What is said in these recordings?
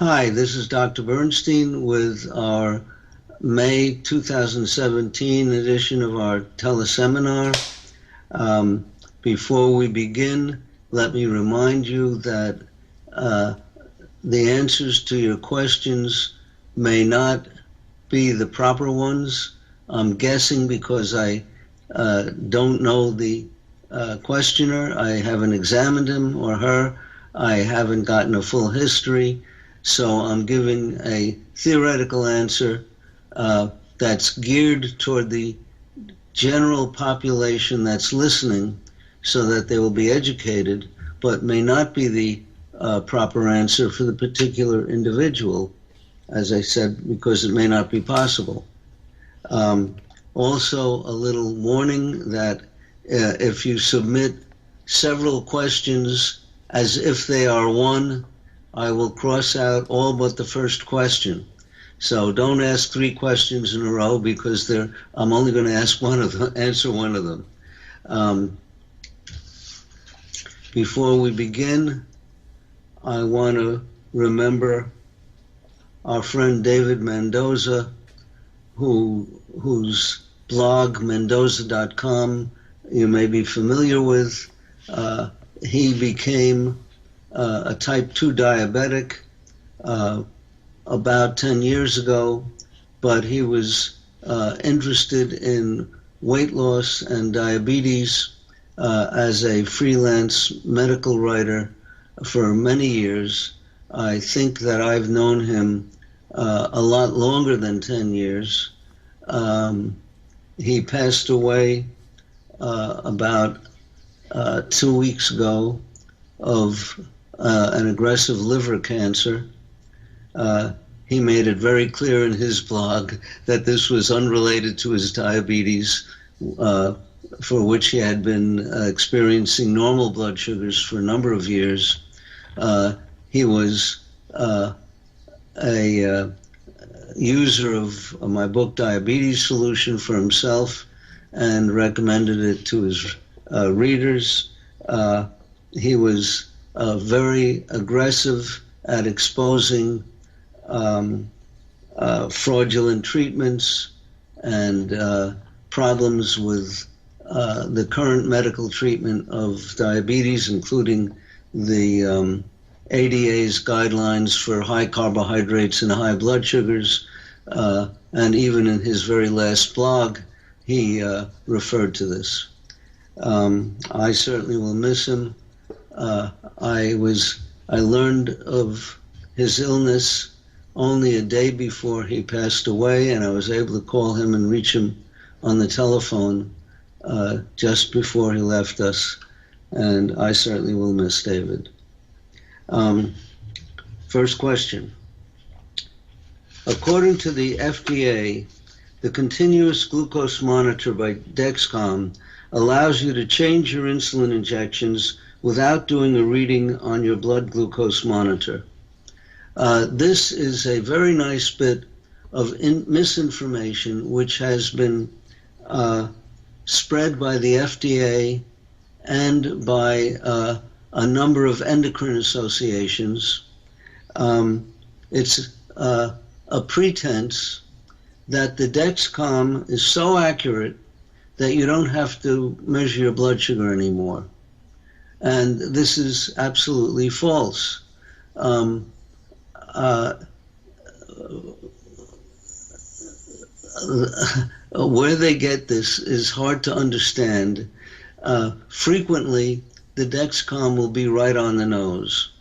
Hi, this is Dr. Bernstein with our May 2017 edition of our Teleseminar. Before we begin, let me remind you that the answers to your questions may not be the proper ones. I'm guessing because I don't know the questioner. I haven't examined him or her. I haven't gotten a full history. So I'm giving a theoretical answer that's geared toward the general population that's listening so that they will be educated, but may not be the proper answer for the particular individual, as I said, because it may not be possible. Also, a little warning that if you submit several questions as if they are one, I will cross out all but the first question. So don't ask 3 questions in a row because I'm only going to answer one of them. Before we begin, I want to remember our friend David Mendoza, whose blog, mendoza.com, you may be familiar with. He became a type 2 diabetic about 10 years ago, but he was interested in weight loss and diabetes as a freelance medical writer for many years. I think that I've known him a lot longer than 10 years. He passed away about 2 weeks ago of an aggressive liver cancer. He made it very clear in his blog that this was unrelated to his diabetes, for which he had been experiencing normal blood sugars for a number of years. He was a user of my book Diabetes Solution for himself and recommended it to his readers. He was very aggressive at exposing fraudulent treatments and problems with the current medical treatment of diabetes, including the ADA's guidelines for high carbohydrates and high blood sugars. And even in his very last blog, he referred to this. I certainly will miss him. I learned of his illness only a day before he passed away, and I was able to call him and reach him on the telephone just before he left us, and I certainly will miss David. First question. According to the FDA, the continuous glucose monitor by Dexcom allows you to change your insulin injections without doing a reading on your blood glucose monitor. This is a very nice bit of misinformation which has been spread by the FDA and by a number of endocrine associations. It's a pretense that the Dexcom is so accurate that you don't have to measure your blood sugar anymore. And this is absolutely false. Where they get this is hard to understand. Frequently, the Dexcom will be right on the nose.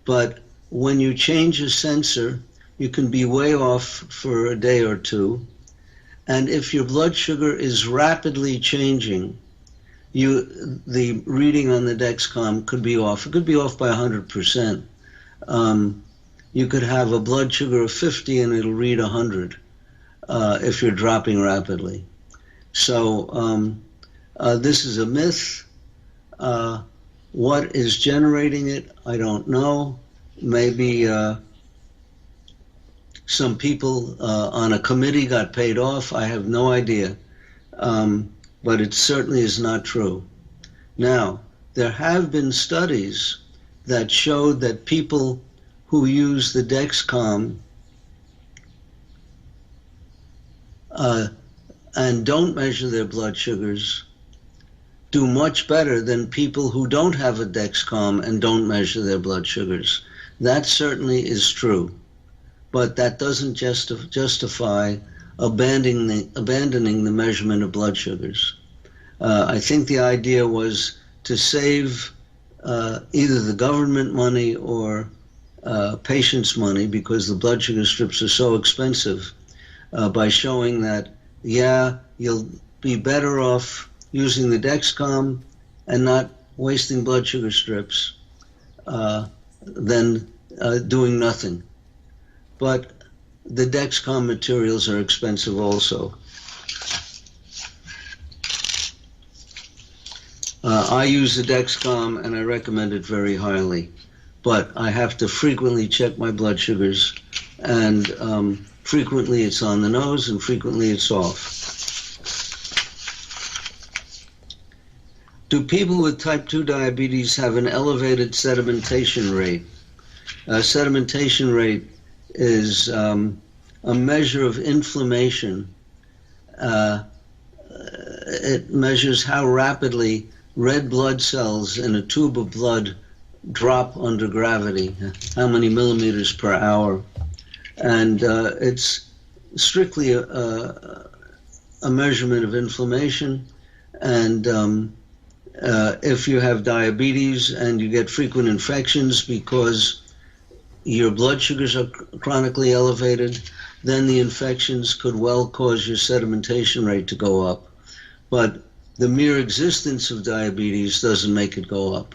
But when you change a sensor, you can be way off for a day or two. And if your blood sugar is rapidly changing, the reading on the Dexcom could be off. It could be off by 100%. You could have a blood sugar of 50 and it'll read 100 if you're dropping rapidly. So this is a myth. What is generating it, I don't know. Maybe some people on a committee got paid off. I have no idea. But it certainly is not true. Now, there have been studies that showed that people who use the Dexcom and don't measure their blood sugars do much better than people who don't have a Dexcom and don't measure their blood sugars. That certainly is true, but that doesn't justify abandoning the measurement of blood sugars. I think the idea was to save either the government money or patients' money, because the blood sugar strips are so expensive, by showing that, yeah, you'll be better off using the Dexcom and not wasting blood sugar strips than doing nothing. But the Dexcom materials are expensive also. I use the Dexcom and I recommend it very highly, but I have to frequently check my blood sugars, and frequently it's on the nose and frequently it's off. Do people with type 2 diabetes have an elevated sedimentation rate? Sedimentation rate is a measure of inflammation. It measures how rapidly red blood cells in a tube of blood drop under gravity, how many millimeters per hour. And it's strictly a measurement of inflammation. And if you have diabetes and you get frequent infections because your blood sugars are chronically elevated, then the infections could well cause your sedimentation rate to go up. But the mere existence of diabetes doesn't make it go up.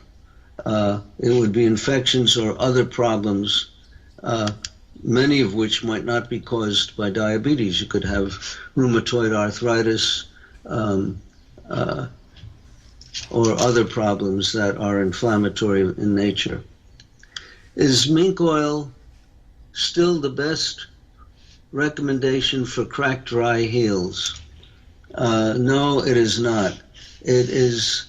It would be infections or other problems, many of which might not be caused by diabetes. You could have rheumatoid arthritis or other problems that are inflammatory in nature. Is mink oil still the best recommendation for cracked, dry heels? No, it is not. It is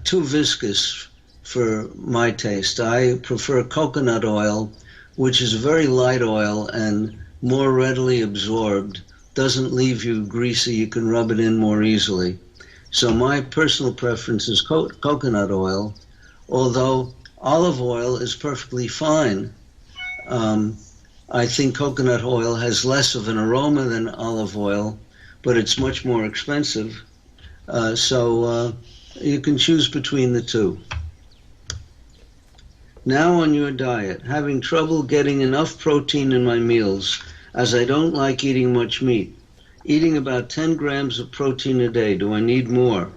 too viscous for my taste. I prefer coconut oil, which is a very light oil and more readily absorbed, doesn't leave you greasy, you can rub it in more easily. So my personal preference is coconut oil, although olive oil is perfectly fine. I think coconut oil has less of an aroma than olive oil, but it's much more expensive. So you can choose between the two. Now on your diet, having trouble getting enough protein in my meals as I don't like eating much meat. Eating about 10 grams of protein a day. Do I need more?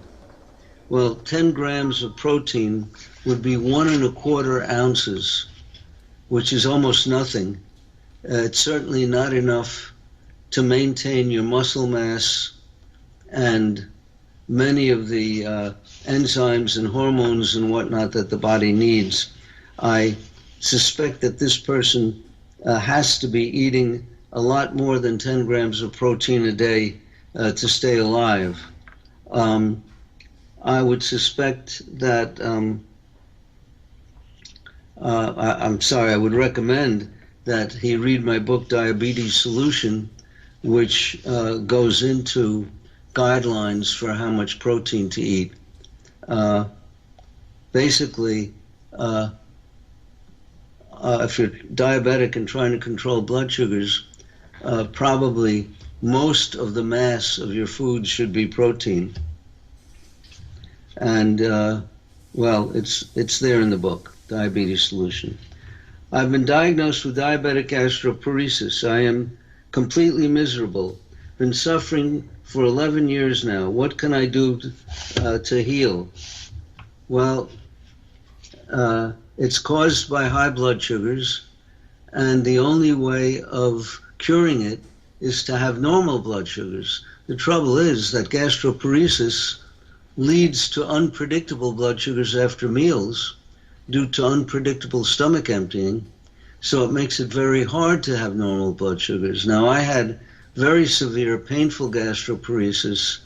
Well, 10 grams of protein would be 1 1/4 ounces, which is almost nothing. It's certainly not enough to maintain your muscle mass and many of the enzymes and hormones and whatnot that the body needs. I suspect that this person has to be eating a lot more than 10 grams of protein a day to stay alive. I would suspect that, I would recommend that he read my book, Diabetes Solution, which goes into guidelines for how much protein to eat. Basically, if you're diabetic and trying to control blood sugars, probably most of the mass of your food should be protein. And, well, it's there in the book, Diabetes Solution. I've been diagnosed with diabetic gastroparesis. I am completely miserable. Been suffering for 11 years now. What can I do to heal? Well, it's caused by high blood sugars, and the only way of curing it is to have normal blood sugars. The trouble is that gastroparesis leads to unpredictable blood sugars after meals due to unpredictable stomach emptying, so it makes it very hard to have normal blood sugars. Now, I had very severe, painful gastroparesis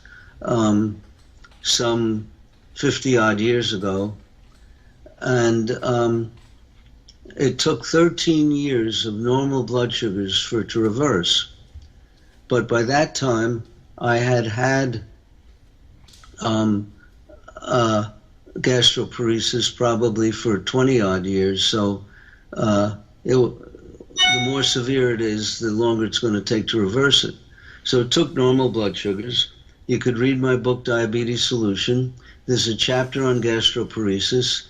some 50-odd years ago, and It took 13 years of normal blood sugars for it to reverse. But by that time, I had gastroparesis probably for 20 odd years. So the more severe it is, the longer it's going to take to reverse it. So it took normal blood sugars. You could read my book, Diabetes Solution. There's a chapter on gastroparesis.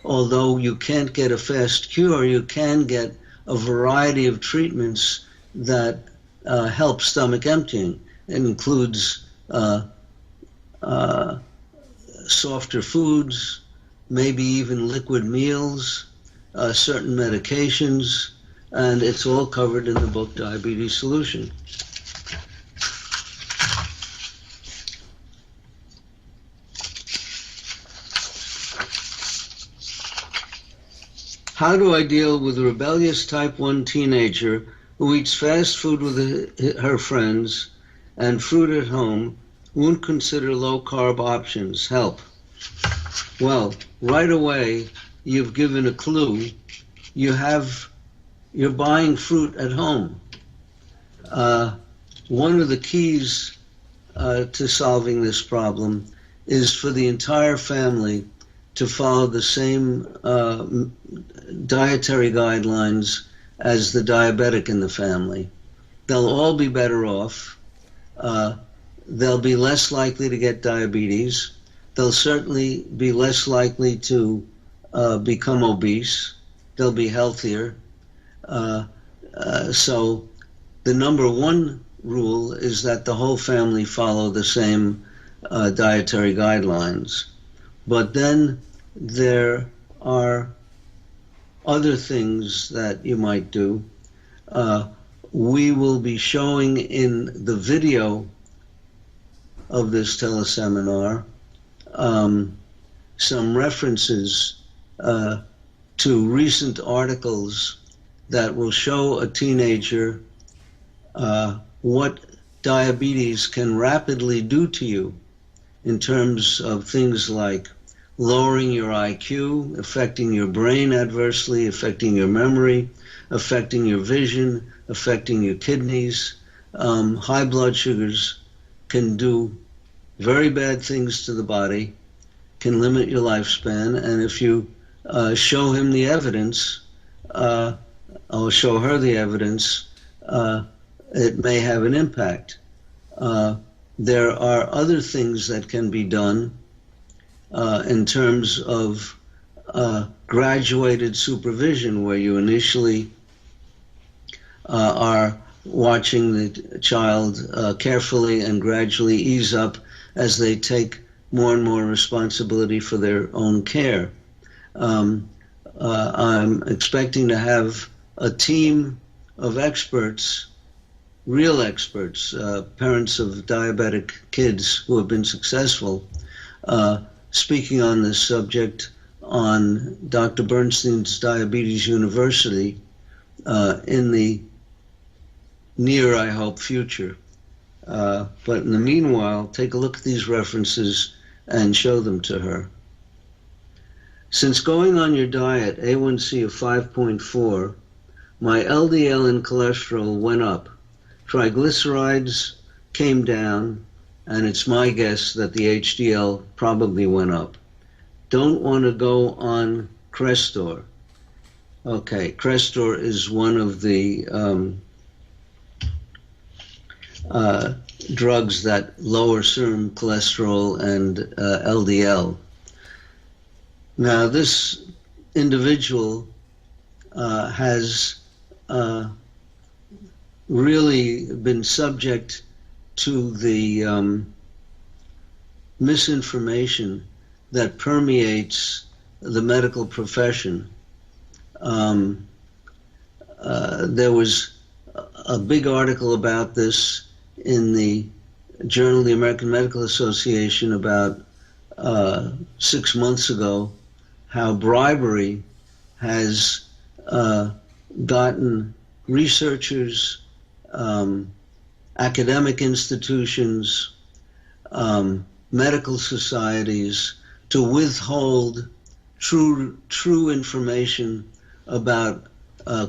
Although you can't get a fast cure, you can get a variety of treatments that help stomach emptying. It includes softer foods, maybe even liquid meals, certain medications, and it's all covered in the book Diabetes Solution. How do I deal with a rebellious type 1 teenager who eats fast food with her friends and fruit at home, won't consider low-carb options? Help. Well, right away, you've given a clue. You're buying fruit at home. One of the keys to solving this problem is for the entire family to follow the same dietary guidelines as the diabetic in the family. They'll all be better off. They'll be less likely to get diabetes. They'll certainly be less likely to become obese. They'll be healthier. So the number one rule is that the whole family follow the same dietary guidelines. But then there are other things that you might do. We will be showing in the video of this teleseminar some references to recent articles that will show a teenager what diabetes can rapidly do to you in terms of things like lowering your IQ, affecting your brain adversely, affecting your memory, affecting your vision, affecting your kidneys. High blood sugars can do very bad things to the body, can limit your lifespan, and if you show him the evidence, or show her the evidence, it may have an impact. There are other things that can be done in terms of graduated supervision, where you initially are watching the child carefully and gradually ease up as they take more and more responsibility for their own care. I'm expecting to have a team of experts, real experts, parents of diabetic kids who have been successful, speaking on this subject on Dr. Bernstein's Diabetes University in the near, I hope, future. But in the meanwhile, take a look at these references and show them to her. Since going on your diet, A1C of 5.4, my LDL and cholesterol went up. Triglycerides came down, and it's my guess that the HDL probably went up. Don't want to go on Crestor. Okay, Crestor is one of the drugs that lower serum cholesterol and LDL. Now, this individual has really been subject to the misinformation that permeates the medical profession. There was a big article about this in the Journal of the American Medical Association about 6 months ago, how bribery has gotten researchers, academic institutions, medical societies to withhold true information about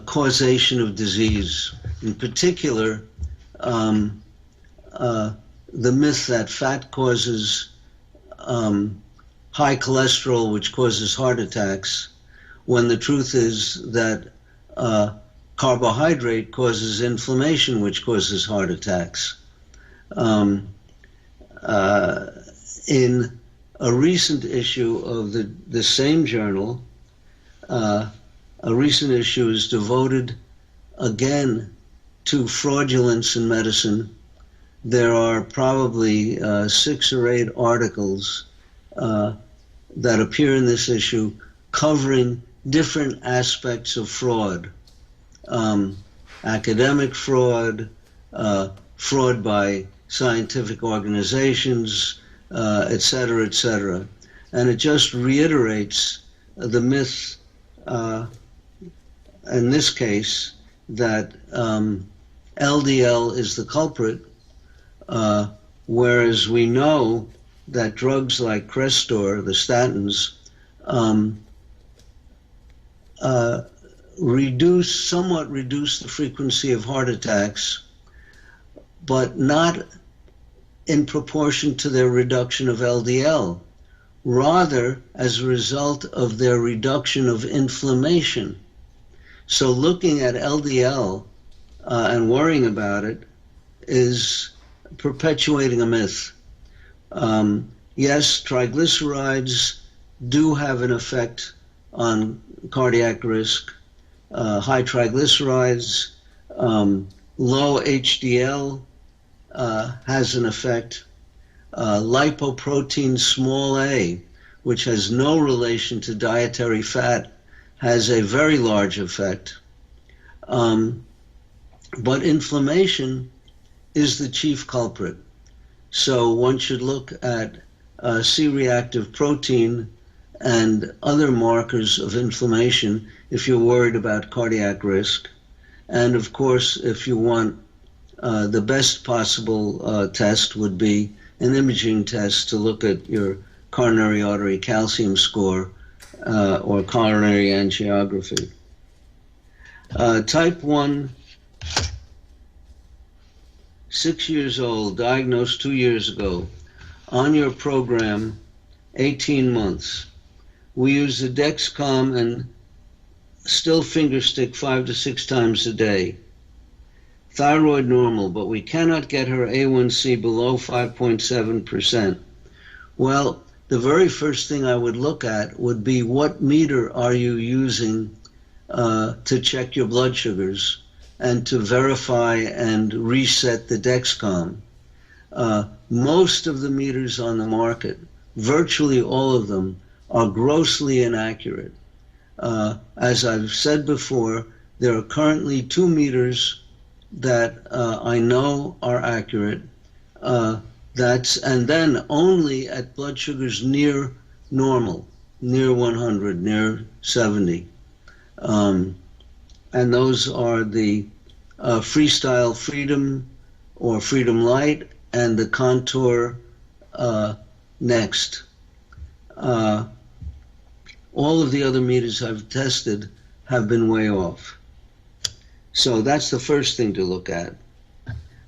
causation of disease. In particular, the myth that fat causes high cholesterol, which causes heart attacks, when the truth is that carbohydrate causes inflammation, which causes heart attacks. In a recent issue of the same journal, a recent issue is devoted again to fraudulence in medicine. There are probably 6 or 8 articles that appear in this issue covering different aspects of fraud. Academic fraud, fraud by scientific organizations, et cetera, et cetera. And it just reiterates the myth, in this case, that LDL is the culprit, whereas we know that drugs like Crestor, the statins, somewhat reduce the frequency of heart attacks, but not in proportion to their reduction of LDL, rather as a result of their reduction of inflammation. So looking at LDL and worrying about it is perpetuating a myth. Yes, triglycerides do have an effect on cardiac risk. High triglycerides, low HDL has an effect. Lipoprotein small a, which has no relation to dietary fat, has a very large effect. But inflammation is the chief culprit. So one should look at C-reactive protein and other markers of inflammation if you're worried about cardiac risk. And of course, if you want the best possible test would be an imaging test to look at your coronary artery calcium score or coronary angiography. Type 1, 6 years old, diagnosed 2 years ago. On your program, 18 months. We use the Dexcom and still finger stick 5 to 6 times a day. Thyroid normal, but we cannot get her A1C below 5.7%. Well, the very first thing I would look at would be what meter are you using to check your blood sugars and to verify and reset the Dexcom. Most of the meters on the market, virtually all of them, are grossly inaccurate. As I've said before, there are currently 2 meters that I know are accurate. And then only at blood sugars near normal, near 100, near 70. And those are the Freestyle Freedom or Freedom Light and the Contour Next. All of the other meters I've tested have been way off. So that's the first thing to look at.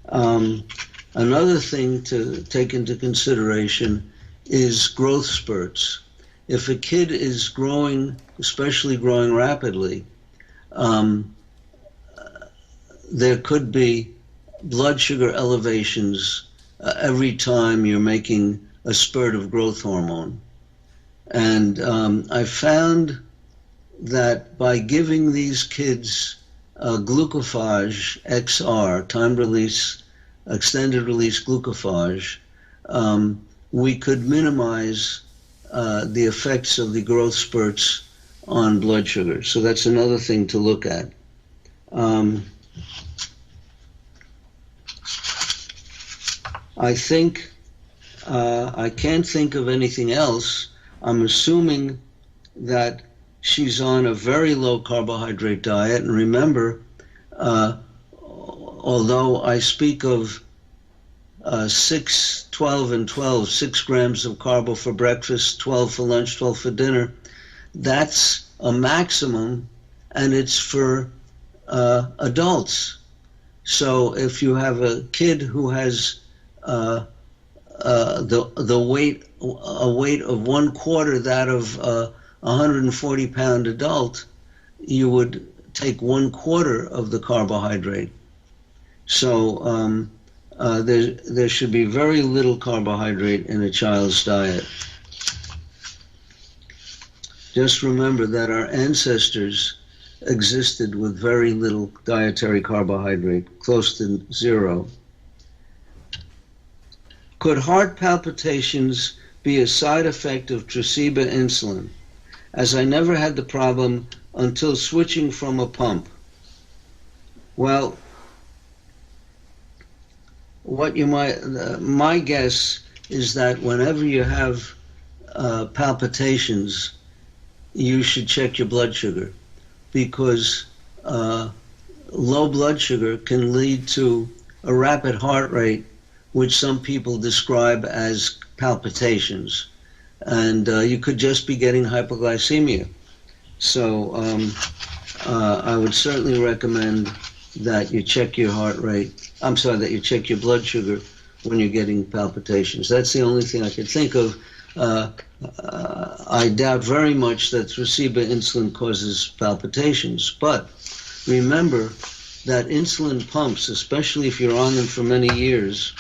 Another thing to take into consideration is growth spurts. If a kid is growing, especially growing rapidly, there could be blood sugar elevations every time you're making a spurt of growth hormone. And I found that by giving these kids glucophage XR, time release, extended release glucophage, we could minimize the effects of the growth spurts on blood sugar. So that's another thing to look at. I think I can't think of anything else. I'm assuming that she's on a very low carbohydrate diet. And remember, although I speak of 6, 12, and 12, 6 grams of carbo for breakfast, 12 for lunch, 12 for dinner, that's a maximum, and it's for adults. So if you have a kid who has the weight a weight of 1/4 that of a 140-pound adult, you would take 1/4 of the carbohydrate. So there should be very little carbohydrate in a child's diet. Just remember that our ancestors existed with very little dietary carbohydrate, close to zero. Could heart palpitations be a side effect of Tresiba insulin, as I never had the problem until switching from a pump? Well, my guess is that whenever you have palpitations, you should check your blood sugar, because low blood sugar can lead to a rapid heart rate, which some people describe as palpitations. And you could just be getting hypoglycemia. So I would certainly recommend that you check your heart rate. I'm sorry, that you check your blood sugar when you're getting palpitations. That's the only thing I could think of. I doubt very much that Tresiba insulin causes palpitations, but remember that insulin pumps, especially if you're on them for many years,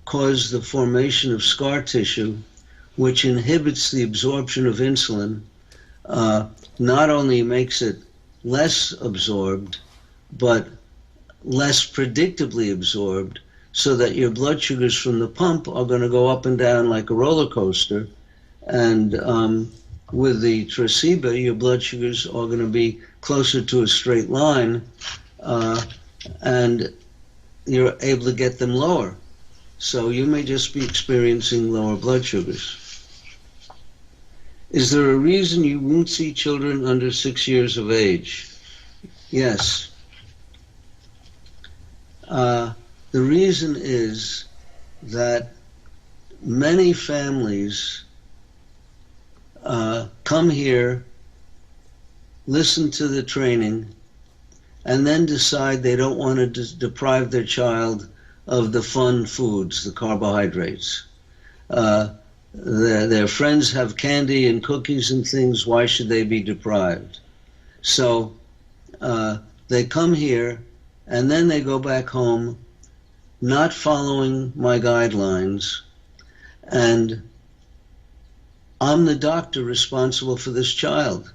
cause the formation of scar tissue, which inhibits the absorption of insulin. Not only makes it less absorbed, but less predictably absorbed, so that your blood sugars from the pump are going to go up and down like a roller coaster. And with the Tresiba, your blood sugars are going to be closer to a straight line, and you're able to get them lower. So you may just be experiencing lower blood sugars. Is there a reason you won't see children under 6 years of age? Yes. The reason is that many families come here, listen to the training, and then decide they don't want to deprive their child of the fun foods, the carbohydrates. Their friends have candy and cookies and things. Why should they be deprived? So they come here, and then they go back home not following my guidelines, and I'm the doctor responsible for this child.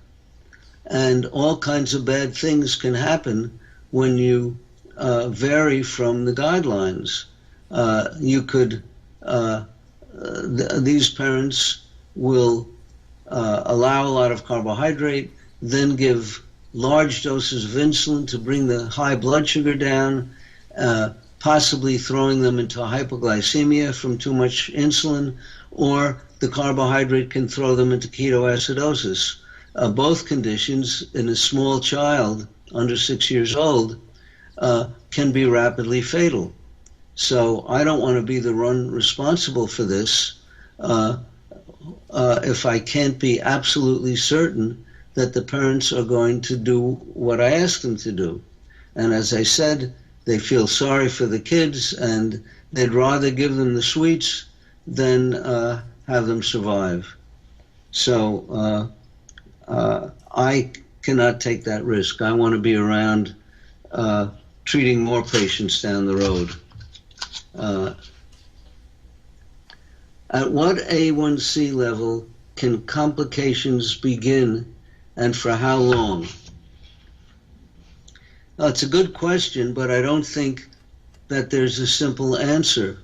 And all kinds of bad things can happen when you vary from the guidelines. You could, these parents will allow a lot of carbohydrate, then give large doses of insulin to bring the high blood sugar down, possibly throwing them into hypoglycemia from too much insulin, or the carbohydrate can throw them into ketoacidosis. Both conditions in a small child under 6 years old can be rapidly fatal. So I don't want to be the one responsible for this if I can't be absolutely certain that the parents are going to do what I ask them to do. And as I said, they feel sorry for the kids, and they'd rather give them the sweets than have them survive. So I cannot take that risk. I want to be around treating more patients down the road. At what A1C level can complications begin, and for how long? It's a good question, but I don't think that there's a simple answer.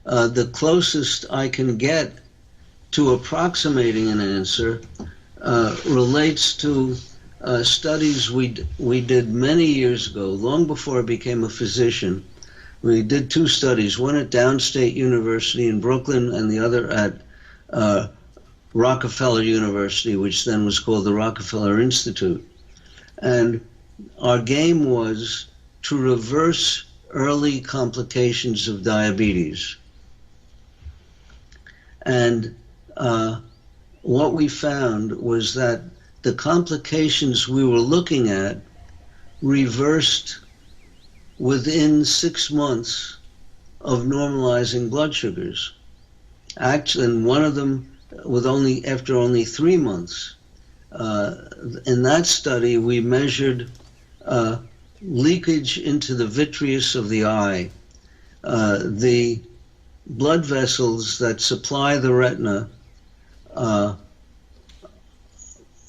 The closest I can get to approximating an answer relates to studies we did many years ago, long before I became a physician. We did 2 studies, one at Downstate University in Brooklyn and the other at Rockefeller University, which then was called the Rockefeller Institute. And our game was to reverse early complications of diabetes. And what we found was that the complications we were looking at reversed within 6 months of normalizing blood sugars. Actually, and one of them after only 3 months. In that study, we measured leakage into the vitreous of the eye. The blood vessels that supply the retina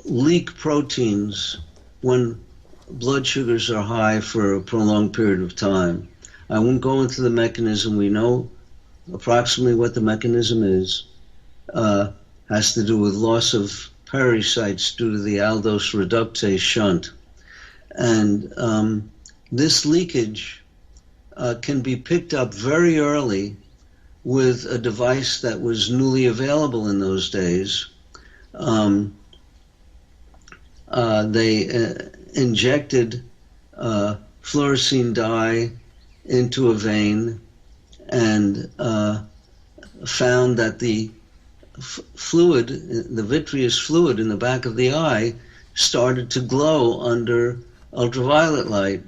leak proteins when blood sugars are high for a prolonged period of time. I won't go into the mechanism. We know approximately what the mechanism is. Has to do with loss of pericytes due to the aldose reductase shunt. And this leakage can be picked up very early with a device that was newly available in those days. They injected fluorescein dye into a vein and found that the fluid, the vitreous fluid in the back of the eye, started to glow under ultraviolet light,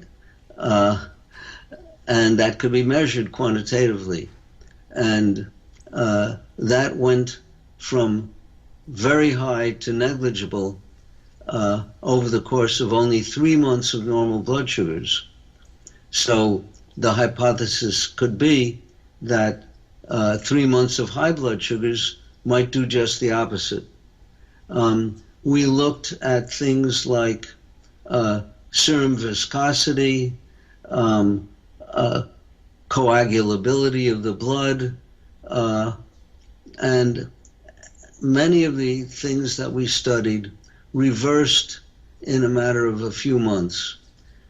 and that could be measured quantitatively. And that went from very high to negligible over the course of only 3 months of normal blood sugars. So the hypothesis could be that 3 months of high blood sugars might do just the opposite. We looked at things like serum viscosity, coagulability of the blood, and many of the things that we studied reversed in a matter of a few months.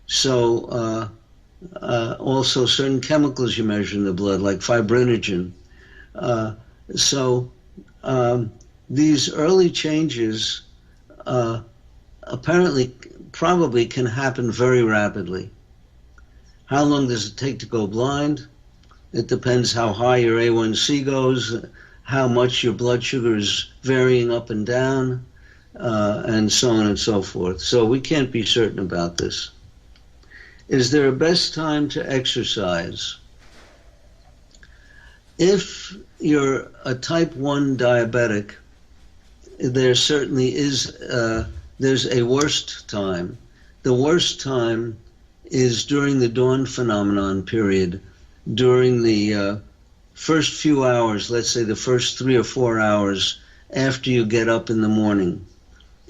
So also certain chemicals you measure in the blood, like fibrinogen. These early changes apparently probably can happen very rapidly. How long does it take to go blind? It depends how high your A1C goes, how much your blood sugar is varying up and down, and so on and so forth. So we can't be certain about this. Is there a best time to exercise? If you're a type 1 diabetic, there certainly is, there's a worst time. The worst time is during the dawn phenomenon period, during the first few hours, let's say the first 3 or 4 hours after you get up in the morning.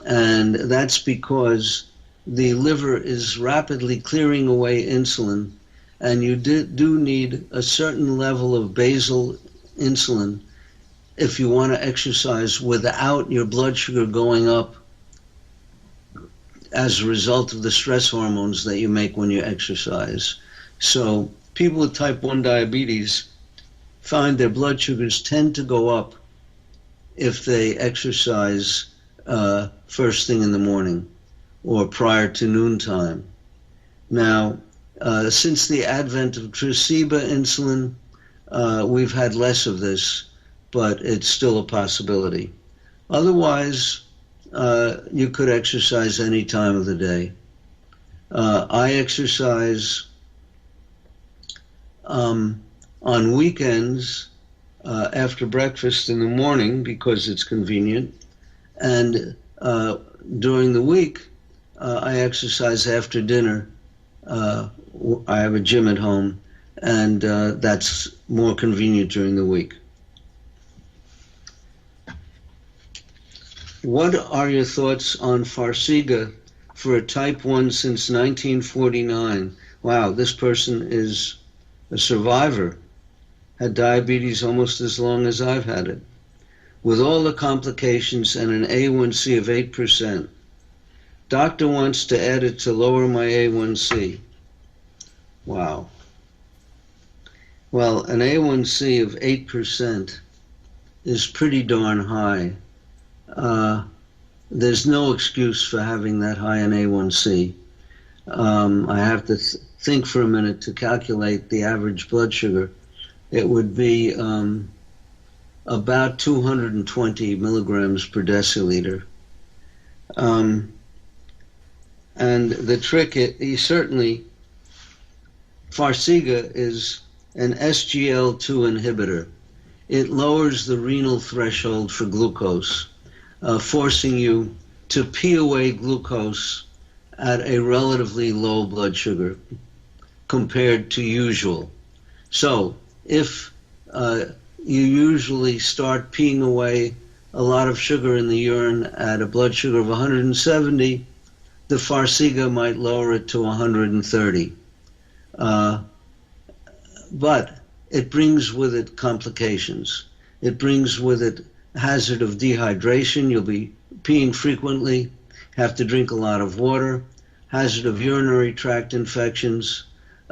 And that's because the liver is rapidly clearing away insulin, and you do need a certain level of basal insulin if you want to exercise without your blood sugar going up as a result of the stress hormones that you make when you exercise. So people with type 1 diabetes find their blood sugars tend to go up if they exercise first thing in the morning or prior to noontime. Now, since the advent of Tresiba insulin, we've had less of this, but it's still a possibility. Otherwise, you could exercise any time of the day. I exercise on weekends after breakfast in the morning because it's convenient, and during the week I exercise after dinner. I have a gym at home, and that's more convenient during the week. What are your thoughts on Farxiga for a type 1 since 1949? Wow, this person is a survivor. Had diabetes almost as long as I've had it. With all the complications and an A1C of 8%. Doctor wants to add it to lower my A1C. Wow. Well, an A1C of 8% is pretty darn high. There's no excuse for having that high an A1C. I have to think for a minute to calculate the average blood sugar. It would be about 220 milligrams per deciliter. And the trick, certainly, Farxiga is an SGL2 inhibitor. It lowers the renal threshold for glucose, forcing you to pee away glucose at a relatively low blood sugar compared to usual. So if you usually start peeing away a lot of sugar in the urine at a blood sugar of 170, the Farxiga might lower it to 130. But it brings with it complications. It brings with it hazard of dehydration. You'll be peeing frequently, have to drink a lot of water, hazard of urinary tract infections,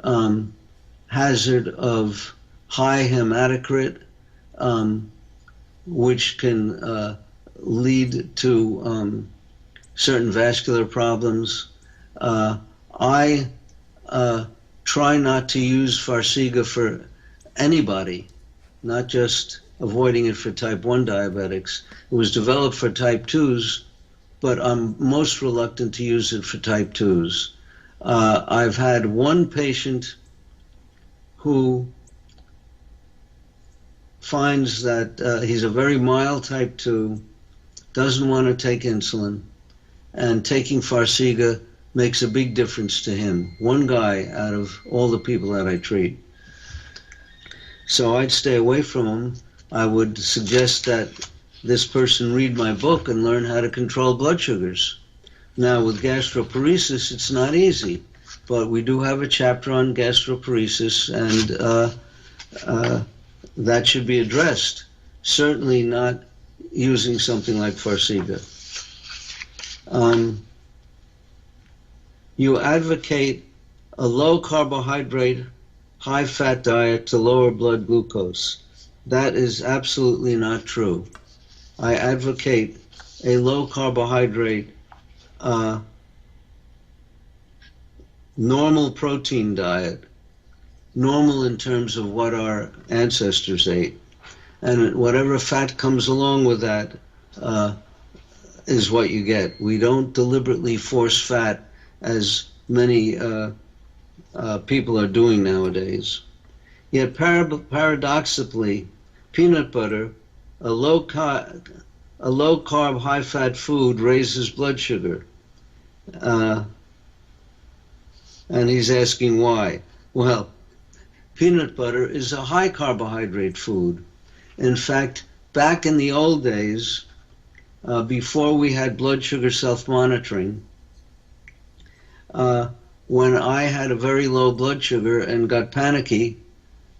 hazard of high hematocrit, which can lead to certain vascular problems. I try not to use Farxiga for anybody, not just avoiding it for type 1 diabetics. It was developed for type 2s, but I'm most reluctant to use it for type 2s. I've had one patient who finds that he's a very mild type 2, doesn't want to take insulin, and taking Farxiga makes a big difference to him. One guy out of all the people that I treat. So I'd stay away from him. I would suggest that this person read my book and learn how to control blood sugars. Now with gastroparesis, it's not easy, but we do have a chapter on gastroparesis, and that should be addressed. Certainly not using something like Farxiga. You advocate a low carbohydrate, high fat diet to lower blood glucose. That is absolutely not true. I advocate a low carbohydrate, normal protein diet, normal in terms of what our ancestors ate. And whatever fat comes along with that is what you get. We don't deliberately force fat as many people are doing nowadays. Yet paradoxically, peanut butter, a low carb, high fat food, raises blood sugar. And he's asking why. Well, peanut butter is a high carbohydrate food. In fact, back in the old days, before we had blood sugar self-monitoring, when I had a very low blood sugar and got panicky,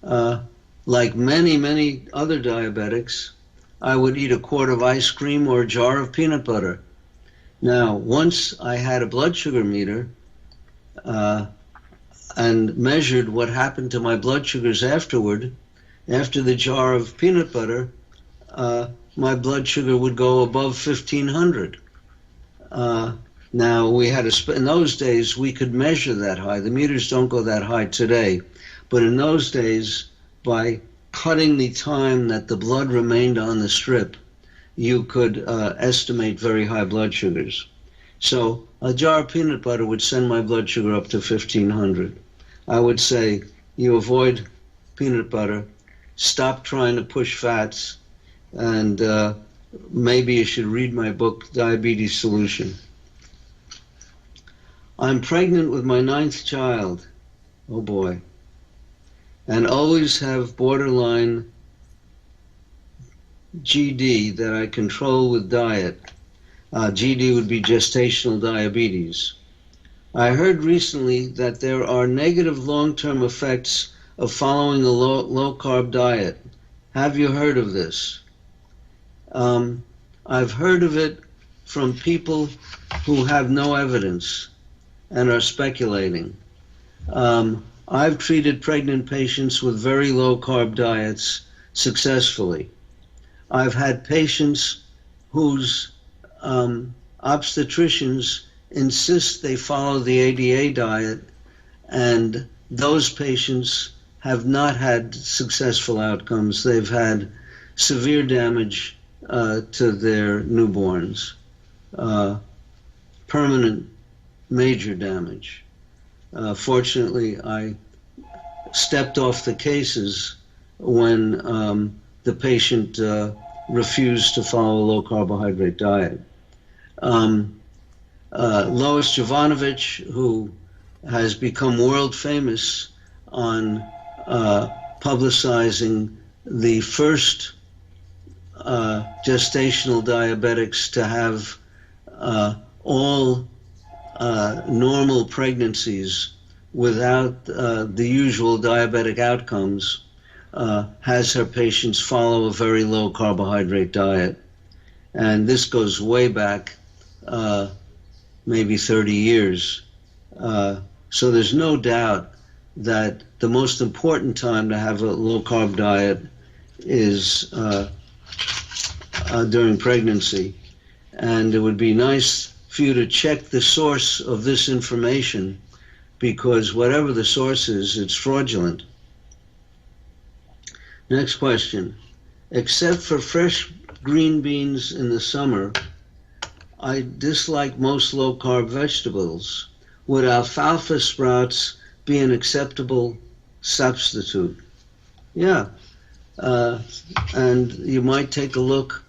like many other diabetics, I would eat a quart of ice cream or a jar of peanut butter. Now, once I had a blood sugar meter and measured what happened to my blood sugars afterward, after the jar of peanut butter, my blood sugar would go above 1,500. Now, we had in those days, we could measure that high. The meters don't go that high today. But in those days, by cutting the time that the blood remained on the strip, you could estimate very high blood sugars. So a jar of peanut butter would send my blood sugar up to 1,500. I would say, you avoid peanut butter, stop trying to push fats, and maybe you should read my book, Diabetes Solution. I'm pregnant with my 9th child. Oh boy. And always have borderline GD that I control with diet. GD would be gestational diabetes. I heard recently that there are negative long-term effects of following a low-carb diet. Have you heard of this? I've heard of it from people who have no evidence and are speculating. I've treated pregnant patients with very low-carb diets successfully. I've had patients whose obstetricians insist they follow the ADA diet, and those patients have not had successful outcomes. They've had severe damage to their newborns. permanent major damage. Fortunately, I stepped off the cases when the patient refused to follow a low carbohydrate diet. Lois Jovanovic, who has become world famous on publicizing the first gestational diabetics to have all normal pregnancies without the usual diabetic outcomes, has her patients follow a very low carbohydrate diet. And this goes way back, maybe 30 years. So there's no doubt that the most important time to have a low carb diet is during pregnancy. And it would be nice for you to check the source of this information, because whatever the source is, it's fraudulent. Next question. Except for fresh green beans in the summer, I dislike most low-carb vegetables. Would alfalfa sprouts be an acceptable substitute? Yeah. And you might take a look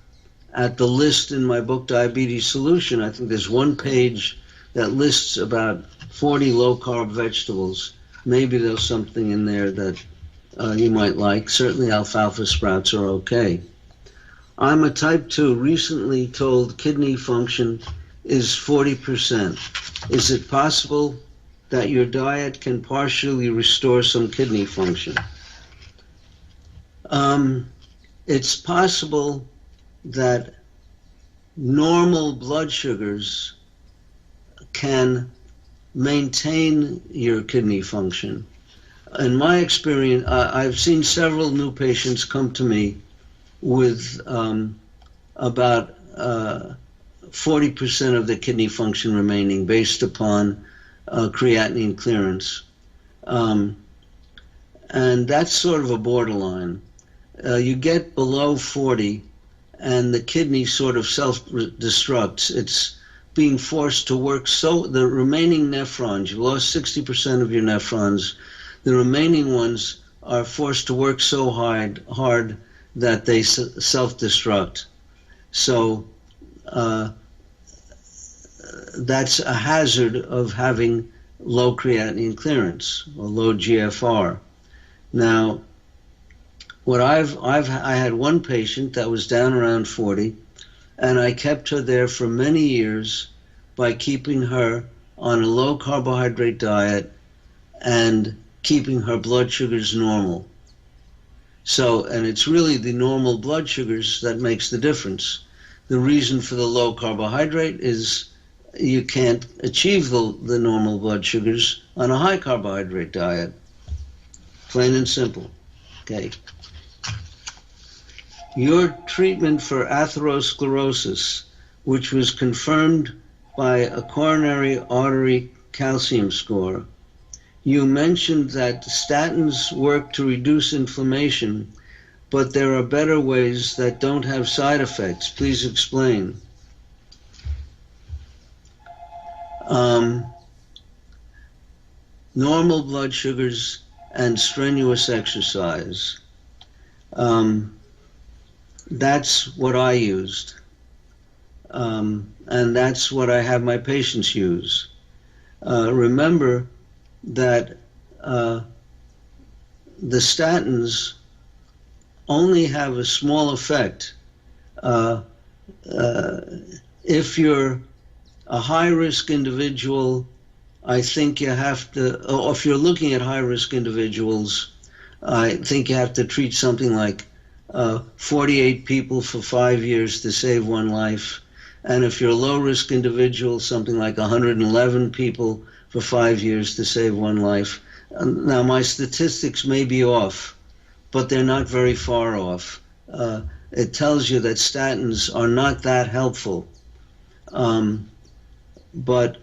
at the list in my book, Diabetes Solution. I think there's one page that lists about 40 low-carb vegetables. Maybe there's something in there that you might like. Certainly alfalfa sprouts are okay. I'm a type 2, recently told kidney function is 40%. Is it possible that your diet can partially restore some kidney function? It's possible that normal blood sugars can maintain your kidney function. In my experience, I've seen several new patients come to me with about 40% of the kidney function remaining based upon creatinine clearance. And that's sort of a borderline. You get below 40 and the kidney sort of self-destructs. It's being forced to work the remaining nephrons, you lost 60% of your nephrons, the remaining ones are forced to work so hard that they self-destruct. So that's a hazard of having low creatinine clearance or low GFR. Now, I had one patient that was down around 40, and I kept her there for many years by keeping her on a low carbohydrate diet and keeping her blood sugars normal. So, and it's really the normal blood sugars that makes the difference. The reason for the low carbohydrate is you can't achieve the normal blood sugars on a high carbohydrate diet. Plain and simple. Okay. Your treatment for atherosclerosis, which was confirmed by a coronary artery calcium score, you mentioned that statins work to reduce inflammation, but there are better ways that don't have side effects. Please explain. Normal blood sugars and strenuous exercise. That's what I used. And that's what I have my patients use. Remember that the statins only have a small effect. If you're a high-risk individual, I think you have to, or if you're looking at high-risk individuals, I think you have to treat something like 48 people for 5 years to save one life. And if you're a low-risk individual, something like 111 people for 5 years to save one life. Now, my statistics may be off, but they're not very far off. It tells you that statins are not that helpful. But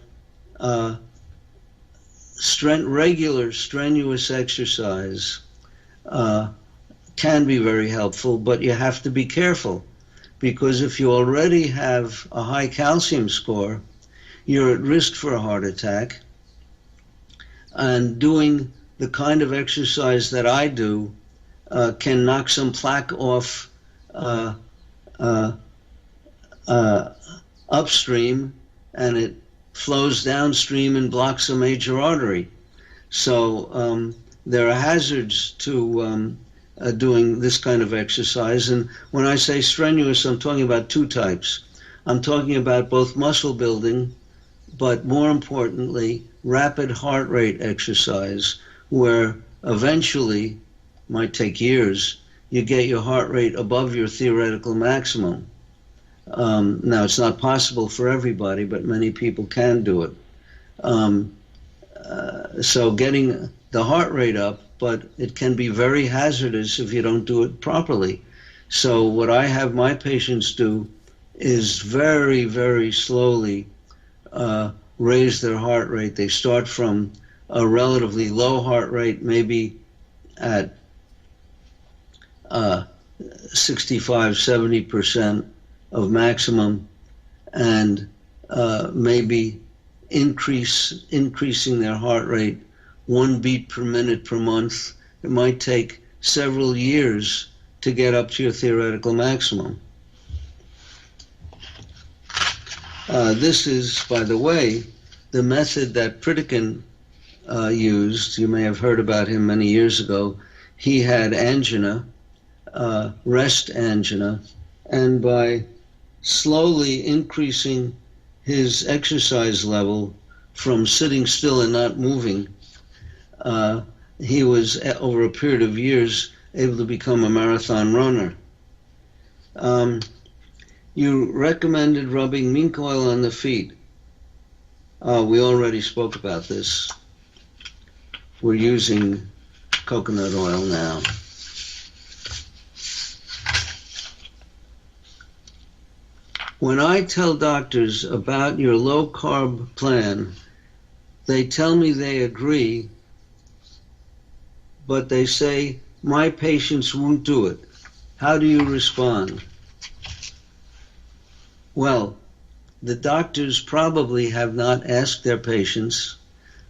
regular strenuous exercise can be very helpful, but you have to be careful, because if you already have a high calcium score, you're at risk for a heart attack. And doing the kind of exercise that I do can knock some plaque off upstream, and it flows downstream and blocks a major artery. So there are hazards to doing this kind of exercise. And when I say strenuous, I'm talking about two types. I'm talking about both muscle building, but more importantly, rapid heart rate exercise, where eventually, might take years, you get your heart rate above your theoretical maximum. Now, it's not possible for everybody, but many people can do it. So getting the heart rate up, but it can be very hazardous if you don't do it properly. So what I have my patients do is very, very slowly raise their heart rate. They start from a relatively low heart rate, maybe at 65, 70% of maximum, and maybe increasing their heart rate 1 beat per minute per month. It might take several years to get up to your theoretical maximum. This is, by the way, the method that Pritikin used. You may have heard about him many years ago. He had angina, rest angina, and by slowly increasing his exercise level from sitting still and not moving, he was, over a period of years, able to become a marathon runner. You recommended rubbing mink oil on the feet. We already spoke about this. We're using coconut oil now. When I tell doctors about your low-carb plan, they tell me they agree, but they say, my patients won't do it. How do you respond? Well, the doctors probably have not asked their patients.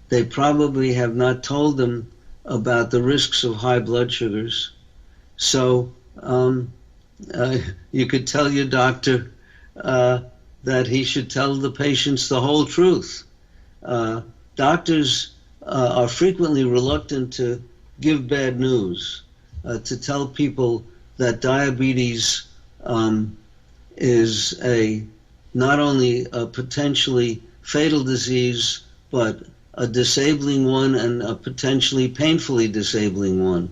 They probably have not told them about the risks of high blood sugars. So you could tell your doctor that he should tell the patients the whole truth. Doctors are frequently reluctant to give bad news, to tell people that diabetes is not only a potentially fatal disease, but a disabling one, and a potentially painfully disabling one,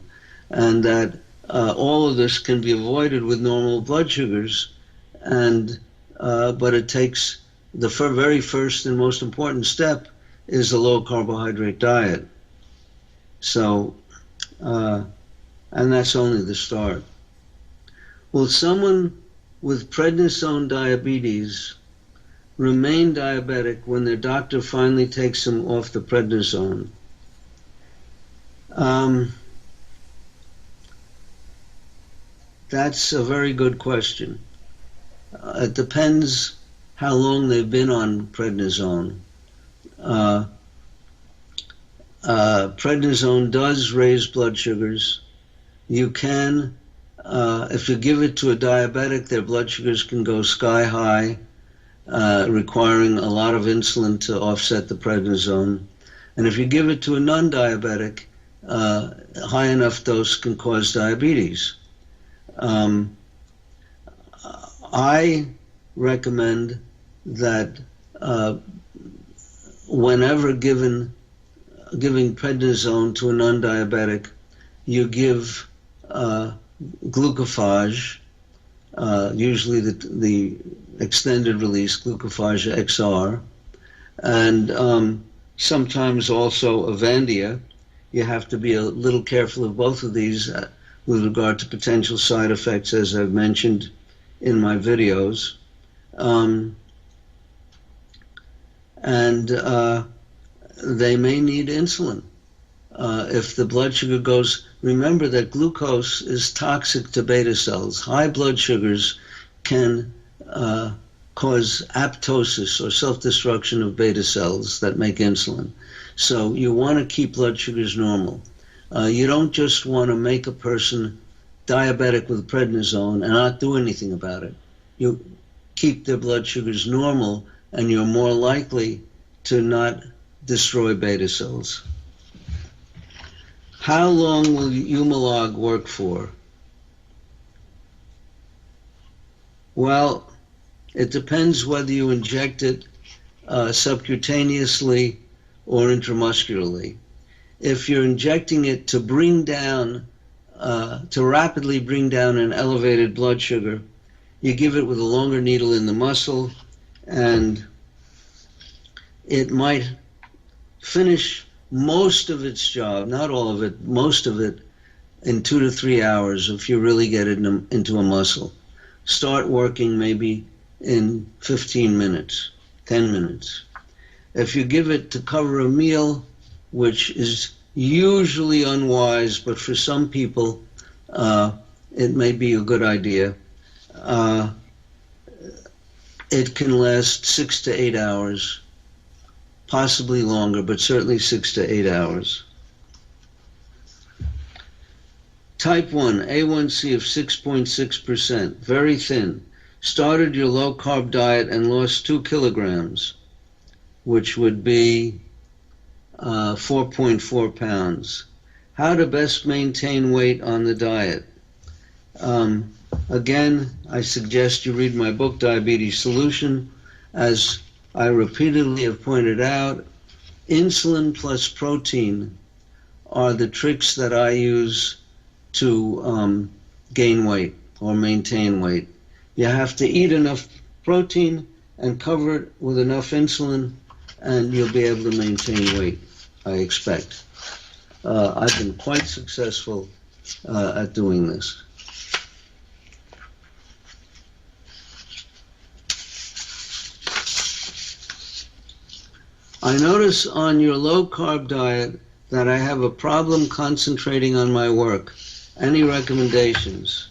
and that all of this can be avoided with normal blood sugars, and but it takes the very first and most important step is a low carbohydrate diet. So, and that's only the start. Will someone with prednisone diabetes remain diabetic when their doctor finally takes them off the prednisone? That's a very good question. It depends how long they've been on prednisone. Prednisone does raise blood sugars. You can, if you give it to a diabetic, their blood sugars can go sky high, requiring a lot of insulin to offset the prednisone. And if you give it to a non-diabetic, high enough dose can cause diabetes. I recommend that whenever giving prednisone to a non-diabetic, you give glucophage, usually the extended release glucophage XR, and sometimes also Avandia. You have to be a little careful of both of these with regard to potential side effects, as I've mentioned in my videos. And they may need insulin. If the blood sugar goes, remember that glucose is toxic to beta cells. High blood sugars can cause apoptosis or self-destruction of beta cells that make insulin. So you want to keep blood sugars normal. You don't just want to make a person diabetic with prednisone and not do anything about it. You keep their blood sugars normal, and you're more likely to not destroy beta cells. How long will Humalog work for? Well, it depends whether you inject it subcutaneously or intramuscularly. If you're injecting it to bring down, to rapidly bring down an elevated blood sugar, you give it with a longer needle in the muscle, and it might finish most of its job, not all of it, most of it, in 2 to 3 hours if you really get it into a muscle. Start working maybe in 15 minutes, 10 minutes. If you give it to cover a meal, which is usually unwise, but for some people it may be a good idea, it can last 6 to 8 hours, possibly longer, but certainly 6 to 8 hours. Type 1, A1C of 6.6%, very thin. Started your low-carb diet and lost 2 kilograms, which would be 4.4 pounds. How to best maintain weight on the diet? Again, I suggest you read my book, Diabetes Solution. As I repeatedly have pointed out, insulin plus protein are the tricks that I use to gain weight or maintain weight. You have to eat enough protein and cover it with enough insulin, and you'll be able to maintain weight, I expect. I've been quite successful at doing this. I notice on your low-carb diet that I have a problem concentrating on my work. Any recommendations?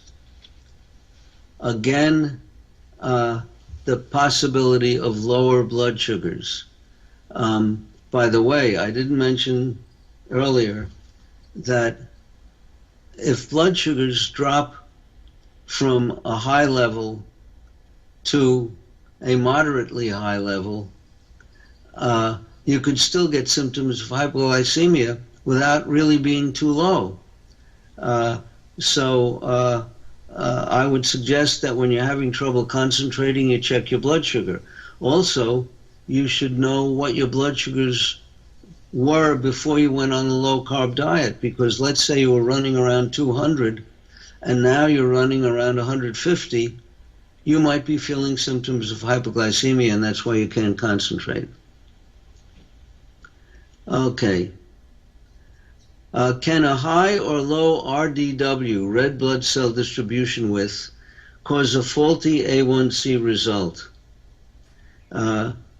Again, the possibility of lower blood sugars. By the way, I didn't mention earlier that if blood sugars drop from a high level to a moderately high level, you could still get symptoms of hypoglycemia without really being too low. So I would suggest that when you're having trouble concentrating, you check your blood sugar. Also, you should know what your blood sugars were before you went on the low-carb diet, because let's say you were running around 200 and now you're running around 150, you might be feeling symptoms of hypoglycemia, and that's why you can't concentrate. Okay. Can a high or low RDW, red blood cell distribution width, cause a faulty A1C result?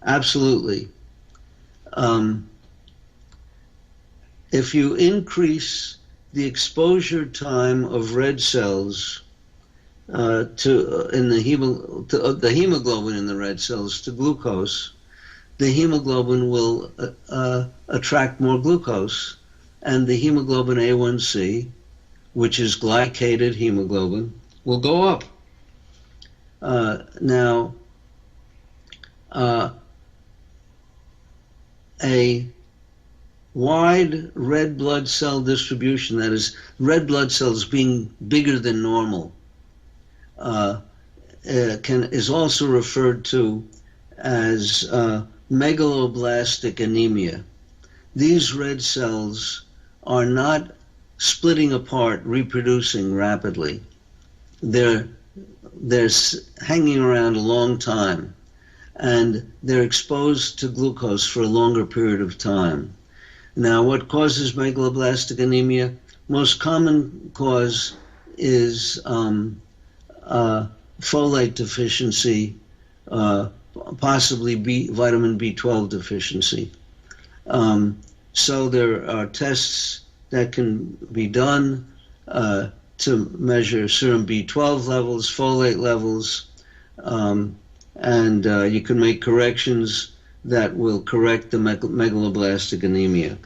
Absolutely. If you increase the exposure time of red cells the hemoglobin in the red cells to glucose, the hemoglobin will attract more glucose, and the hemoglobin A1C, which is glycated hemoglobin, will go up. Now, a wide red blood cell distribution, that is, red blood cells being bigger than normal, is also referred to as megaloblastic anemia. These red cells are not splitting apart, reproducing rapidly. They're hanging around a long time, and they're exposed to glucose for a longer period of time. Now, what causes megaloblastic anemia? Most common cause is folate deficiency, possibly vitamin B12 deficiency. So there are tests that can be done to measure serum B12 levels, folate levels, and you can make corrections that will correct the megaloblastic anemia.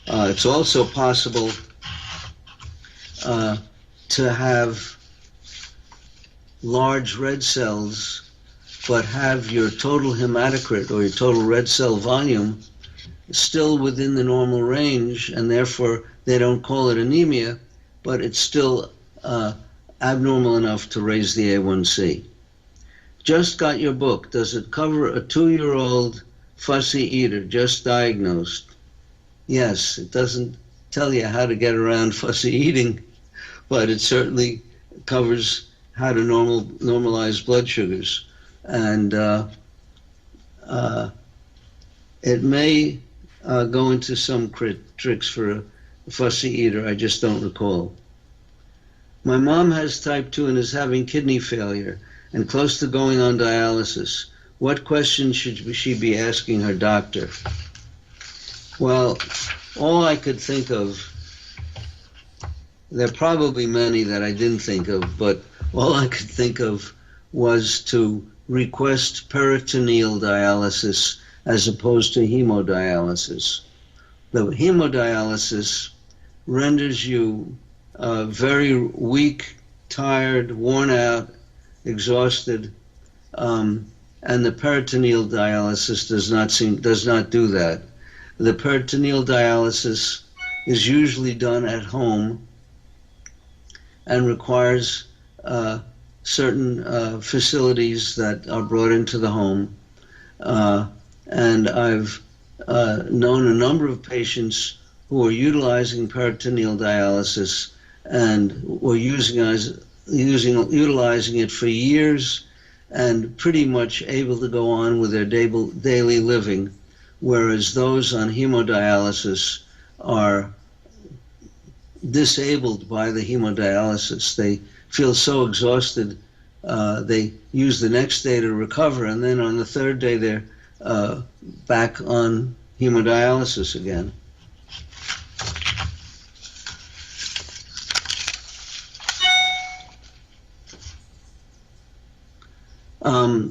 It's also possible to have large red cells, but have your total hematocrit or your total red cell volume still within the normal range, and therefore they don't call it anemia, but it's still abnormal enough to raise the A1C. Just got your book. Does it cover a 2-year-old fussy eater just diagnosed? Yes, it doesn't tell you how to get around fussy eating, but it certainly covers how to normalize blood sugars. And it may go into some tricks for a fussy eater. I just don't recall. My mom has type 2 and is having kidney failure and close to going on dialysis. What questions should she be asking her doctor? Well, all I could think of, there are probably many that I didn't think of, but all I could think of was to request peritoneal dialysis as opposed to hemodialysis. The hemodialysis renders you very weak, tired, worn out, exhausted, and the peritoneal dialysis does not do that. The peritoneal dialysis is usually done at home and requires certain facilities that are brought into the home. And I've known a number of patients who are utilizing peritoneal dialysis and were utilizing it for years and pretty much able to go on with their daily living, whereas those on hemodialysis are disabled by the hemodialysis. They feel so exhausted, they use the next day to recover, and then on the third day they're back on hemodialysis again.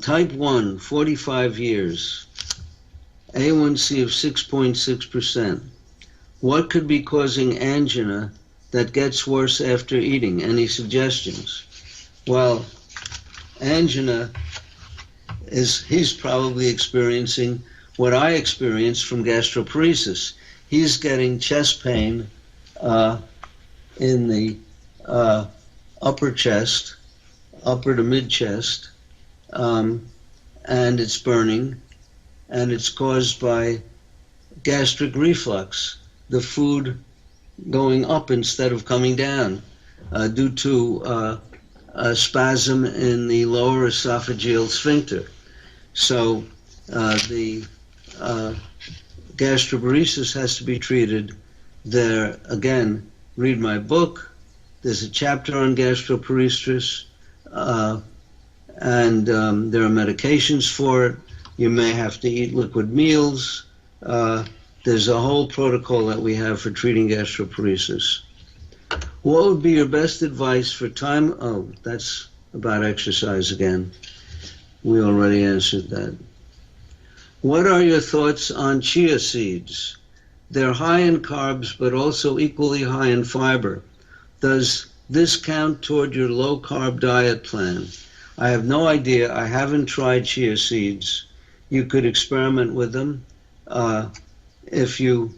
Type 1, 45 years, A1C of 6.6%. What could be causing angina that gets worse after eating? Any suggestions? Well, angina he's probably experiencing what I experienced from gastroparesis. He's getting chest pain in the upper chest, upper to mid chest, and it's burning, and it's caused by gastric reflux, the food going up instead of coming down, due to a spasm in the lower esophageal sphincter. So the gastroparesis has to be treated. There, again, read my book. There's a chapter on gastroparesis, and there are medications for it. You may have to eat liquid meals. There's a whole protocol that we have for treating gastroparesis. What would be your best advice for time? Oh, that's about exercise again. We already answered that. What are your thoughts on chia seeds? They're high in carbs, but also equally high in fiber. Does this count toward your low-carb diet plan? I have no idea. I haven't tried chia seeds. You could experiment with them. If you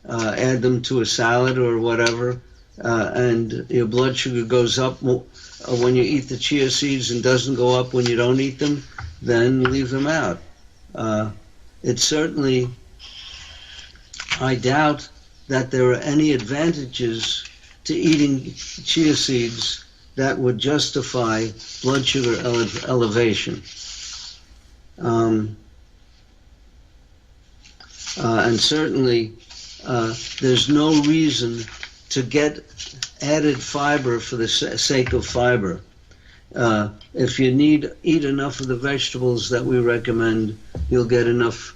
add them to a salad or whatever, and your blood sugar goes up when you eat the chia seeds and doesn't go up when you don't eat them, then leave them out. It's certainly, I doubt that there are any advantages to eating chia seeds that would justify blood sugar elevation. And certainly there's no reason to get added fiber for the sake of fiber. If you eat enough of the vegetables that we recommend, you'll get enough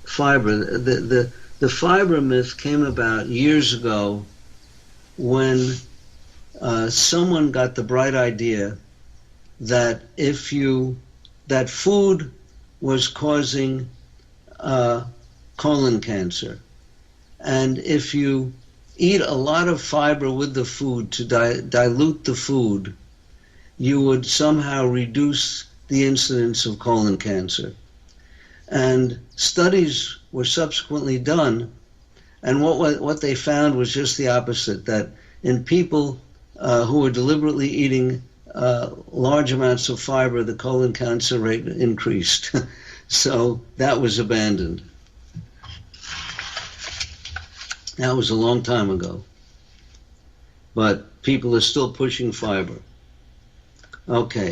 fiber. The fiber myth came about years ago when someone got the bright idea that that food was causing colon cancer. And if you eat a lot of fiber with the food to dilute the food, you would somehow reduce the incidence of colon cancer. And studies were subsequently done, and what they found was just the opposite, that in people who were deliberately eating large amounts of fiber, the colon cancer rate increased. So that was abandoned. That was a long time ago. But people are still pushing fiber. Okay.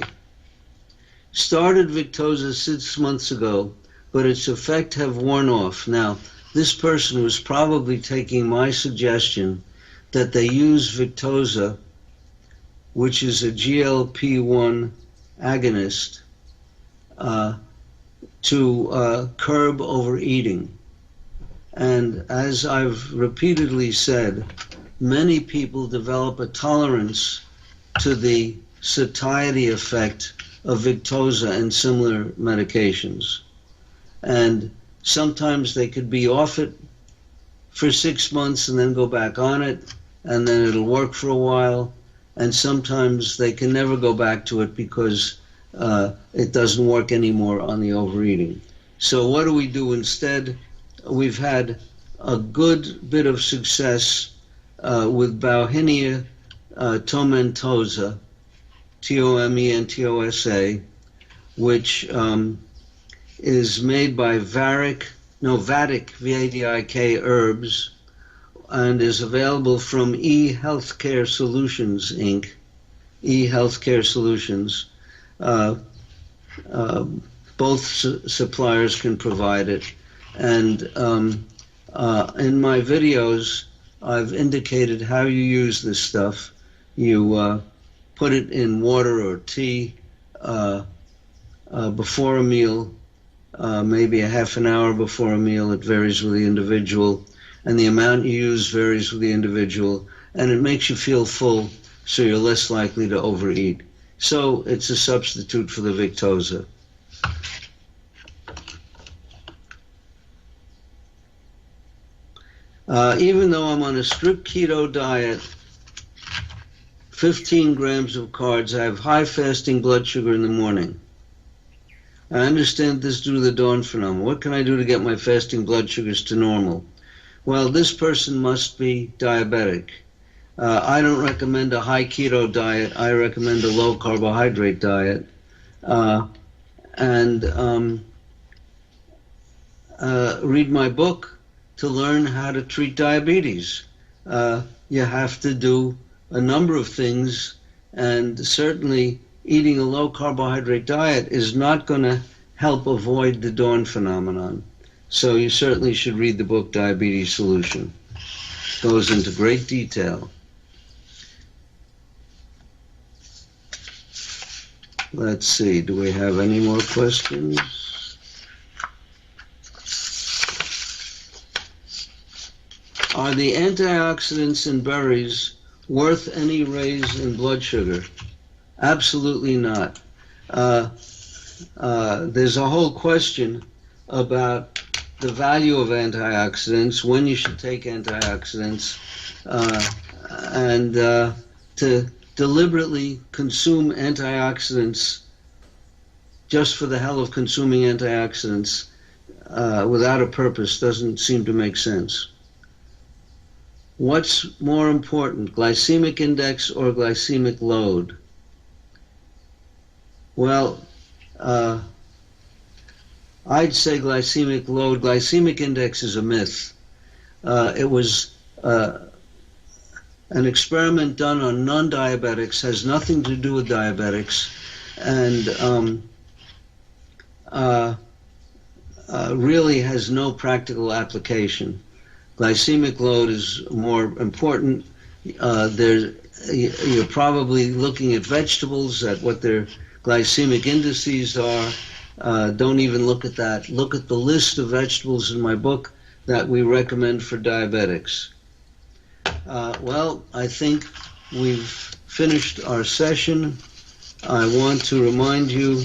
Started Victoza 6 months ago, but its effect have worn off. Now, this person was probably taking my suggestion that they use Victoza, which is a GLP-1 agonist, to curb overeating. And as I've repeatedly said, many people develop a tolerance to the satiety effect of Victoza and similar medications. And sometimes they could be off it for 6 months and then go back on it, and then it'll work for a while. And sometimes they can never go back to it because it doesn't work anymore on the overeating. So what do we do instead? We've had a good bit of success with Bauhinia tomentosa, Tomentosa, which is made by Vadik, V-A-D-I-K herbs, and is available from eHealthcare Solutions, Inc., eHealthcare Solutions. Both suppliers can provide it. And in my videos, I've indicated how you use this stuff. You put it in water or tea before a meal, maybe a half an hour before a meal. It varies with the individual, and the amount you use varies with the individual, and it makes you feel full, so you're less likely to overeat. So it's a substitute for the Victoza. Even though I'm on a strict keto diet, 15 grams of carbs, I have high fasting blood sugar in the morning. I understand this due to the dawn phenomenon. What can I do to get my fasting blood sugars to normal? Well, this person must be diabetic. I don't recommend a high keto diet. I recommend a low carbohydrate diet. Read my book to learn how to treat diabetes. You have to do a number of things, and certainly eating a low carbohydrate diet is not going to help avoid the dawn phenomenon. So you certainly should read the book Diabetes Solution. It goes into great detail. Let's see, do we have any more questions? Are the antioxidants in berries worth any raise in blood sugar? Absolutely not. There's a whole question about the value of antioxidants, when you should take antioxidants, and to deliberately consume antioxidants just for the hell of consuming antioxidants without a purpose doesn't seem to make sense. What's more important, glycemic index or glycemic load? Well, I'd say glycemic load. Glycemic index is a myth. It was an experiment done on non-diabetics, has nothing to do with diabetics, and really has no practical application. Glycemic load is more important. You're probably looking at vegetables, at what their glycemic indices are. Don't even look at that. Look at the list of vegetables in my book that we recommend for diabetics. Well, I think we've finished our session. I want to remind you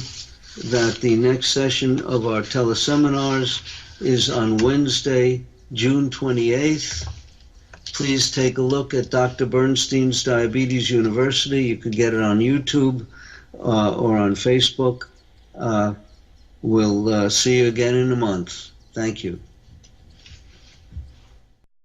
that the next session of our teleseminars is on Wednesday, June 28th. Please take a look at Dr. Bernstein's Diabetes University. You could get it on YouTube or on Facebook. We'll see you again in a month. Thank you.